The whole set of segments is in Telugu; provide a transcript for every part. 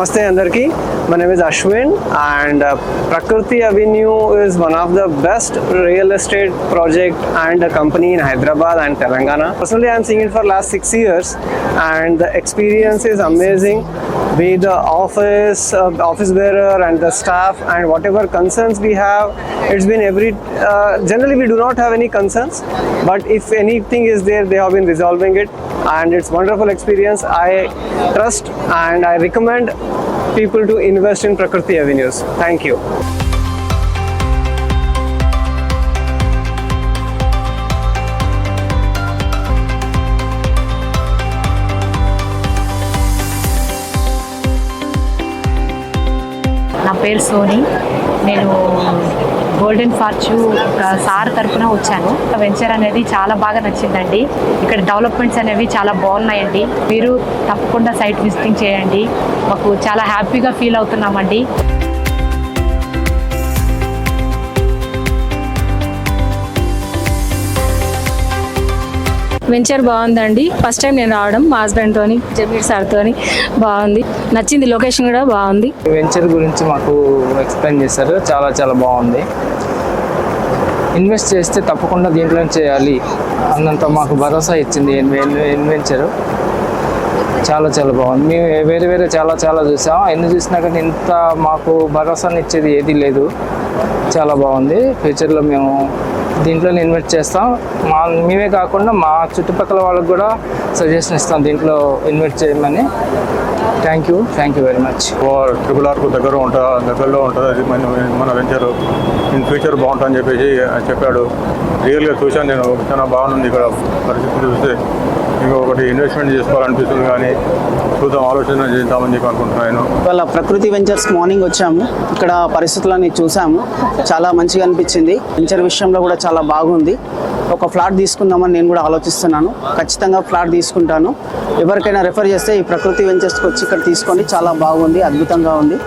Namaste Andarki. My name is Ashwin and Prakriti Avenue is one of the best real estate project and a company in Hyderabad and Telangana. Personally, I am seeing it for last 6 years and the experience is amazing with the office bearer and the staff and whatever concerns we have. It's been generally we do not have any concerns, but if anything is there, they have been resolving it and it's wonderful experience. I trust and I recommend people to invest in Prakriti Avenues. Thank you. నా పేరు సోని. నేను గోల్డెన్ ఫార్చ్యూన్ సార్ తరఫున వచ్చాను. వెంచర్ అనేది చాలా బాగా నచ్చిందండి. ఇక్కడ డెవలప్మెంట్స్ అనేవి చాలా బాగున్నాయండి. మీరు తప్పకుండా సైట్ విజిటింగ్ చేయండి. మాకు చాలా హ్యాపీగా ఫీల్ అవుతున్నామండి. వెంచర్ బాగుందండి. ఫస్ట్ టైం నేను రావడం మా హస్బెండ్తో, జమీర్ సార్తో బాగుంది, నచ్చింది. లొకేషన్ కూడా బాగుంది. వెంచర్ గురించి మాకు ఎక్స్ప్లెయిన్ చేశారు. చాలా బాగుంది. ఇన్వెస్ట్ చేస్తే తప్పకుండా దీంట్లో చేయాలి అన్నంత మాకు భరోసా ఇచ్చింది ఇన్వెంచరు. చాలా బాగుంది. మేము వేరే చాలా చూసాం. ఎన్ని చూసినా కానీ ఇంత మాకు భరోసాని ఇచ్చేది ఏదీ లేదు. చాలా బాగుంది. ఫ్యూచర్లో మేము దీంట్లో ఇన్వెస్ట్ చేస్తాం. మేమే కాకుండా మా చుట్టుపక్కల వాళ్ళకి కూడా సజెషన్ ఇస్తాం దీంట్లో ఇన్వెస్ట్ చేయమని. Thank you very much. RRRకు దగ్గరలో ఉంటుంది అది మన వెంచర్. ఇన్ ఫ్యూచర్ బాగుంటుందని చెప్పేసి చెప్పాడు. రియల్గా చూశాను నేను. చాలా బాగుంది. ఇక్కడ పరిస్థితులు చూస్తే ఇంకొకటి ఇన్వెస్ట్మెంట్ చేసుకోవాలనిపిస్తుంది, కానీ చూద్దాం, ఆలోచన చేద్దామని చెప్పి అనుకుంటున్నాను. ఇవాళ ప్రకృతి వెంచర్స్ మార్నింగ్ వచ్చాము. ఇక్కడ పరిస్థితులన్నీ చూసాము. చాలా మంచిగా అనిపించింది. వెంచర్ విషయంలో కూడా చాలా బాగుంది. ఒక ఫ్లాట్ తీసుకుందామని నేను కూడా ఆలోచిస్తున్నాను. ఖచ్చితంగా ఫ్లాట్ తీసుకుంటాను. ఎవరికైనా రెఫర్ చేస్తే ఈ ప్రకృతి వెంచర్స్కి వచ్చి ఇక్కడ తీసుకోండి. చాలా బాగుంది, అద్భుతంగా ఉంది.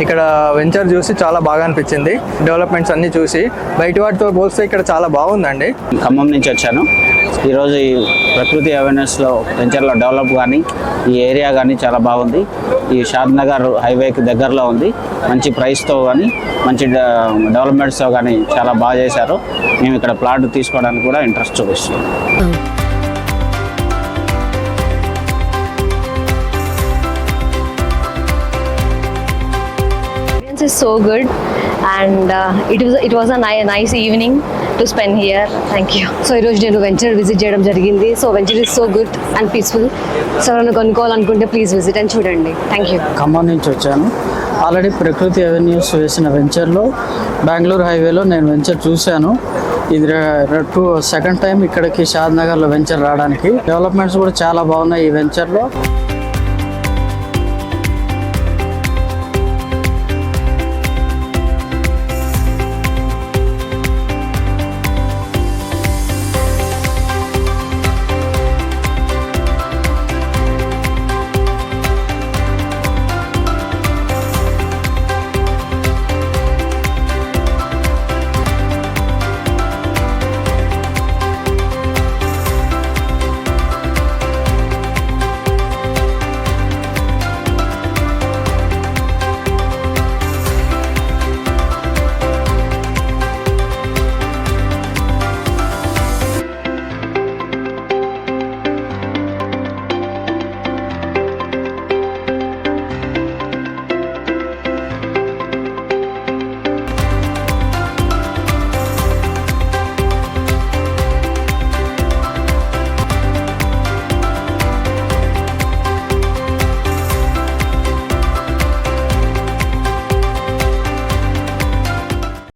ఇక్కడ వెంచర్ చూసి చాలా బాగా అనిపించింది. డెవలప్మెంట్స్ అన్నీ చూసి బయట వాటితో పోలిస్తే ఇక్కడ చాలా బాగుందండి. ఖమ్మం నుంచి వచ్చాను. ఈరోజు ఈ ప్రకృతి అవేర్నెస్లో వెంచర్లో డెవలప్ కానీ ఈ ఏరియా కానీ చాలా బాగుంది. ఈ షాద్ నగర్ హైవేకి దగ్గరలో ఉంది. మంచి ప్రైస్తో కానీ మంచి డెవలప్మెంట్స్తో కానీ చాలా బాగా చేశారు. మేము ఇక్కడ ప్లాట్ తీసుకోవడానికి కూడా ఇంట్రెస్ట్ చూపిస్తున్నాం. Is so good and it was a nice evening to spend here. Thank you. So ఈరోజు నేను వెంచర్ విజిట్ చేయడం జరిగింది. So venture is so good and peaceful. So ఎవరైనా కొనుక్కోవాలనుకుంటే ప్లీజ్ విజిట్ అండ్ చూడండి. Thank you. ఖమ్మం నుంచి వచ్చాను. ఆల్రెడీ ప్రకృతి అవెన్యూస్ వేసిన వెంచర్లో బెంగళూరు హైవేలో నేను వెంచర్ చూశాను. ఇది సెకండ్ టైం ఇక్కడికి షాద్ నగర్లో వెంచర్ రావడానికి. డెవలప్మెంట్స్ కూడా చాలా బాగున్నాయి ఈ వెంచర్లో.